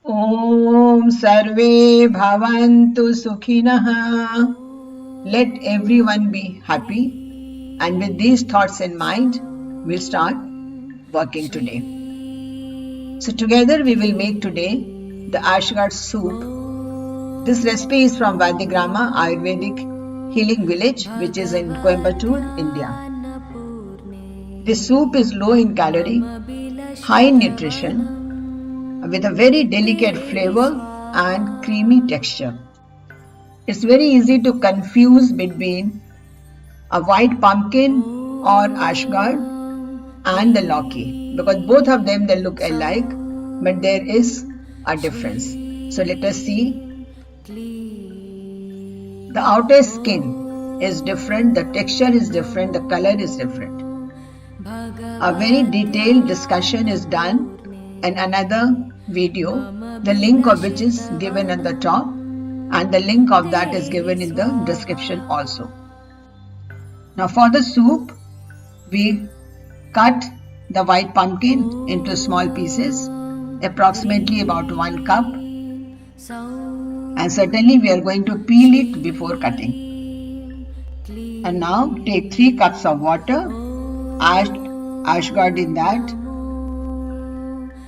Om Sarve Bhavantu Sukhinah. Let everyone be happy. And with these thoughts in mind, we'll start working today. So together we will make today the Ashgard soup. This recipe is from Vadigrama Ayurvedic Healing Village, which is in Coimbatore, India. This soup is low in calorie, high in nutrition, with a very delicate flavor and creamy texture. It's very easy to confuse between a white pumpkin or ashgard and the lauki, because both of them they look alike, but there is a difference. So let us see. The outer skin is different, the texture is different, the color is different. A very detailed discussion is done in another video, the link of which is given at the top, and the link of that is given in the description also. Now for the soup, we cut the white pumpkin into small pieces, approximately about 1 cup, and certainly we are going to peel it before cutting. And now take 3 cups of water, add ashgard in that,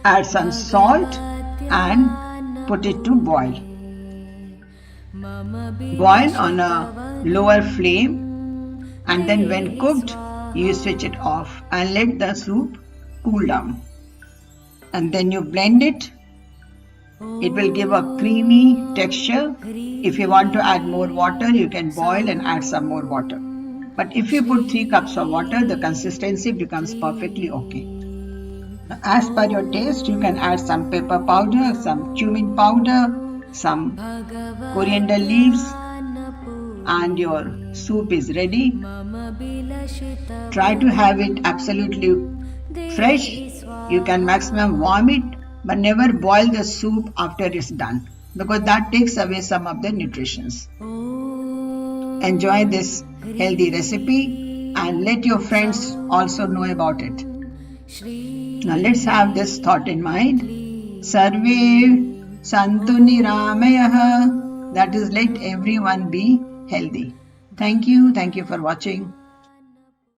add some salt and put it to boil. Boil on a lower flame, and then when cooked, you switch it off and let the soup cool down. And then you blend it. It will give a creamy texture. If you want to add more water, you can boil and add some more water. But if you put 3 cups of water, the consistency becomes perfectly okay. As per your taste, you can add some pepper powder, some cumin powder, some coriander leaves, and your soup is ready. Try to have it absolutely fresh. You can maximum warm it, but never boil the soup after it's done, because that takes away some of the nutritions. Enjoy this healthy recipe and let your friends also know about it. Now let's have this thought in mind. Sarve Santu Niramayah. That is, let everyone be healthy. Thank you for watching.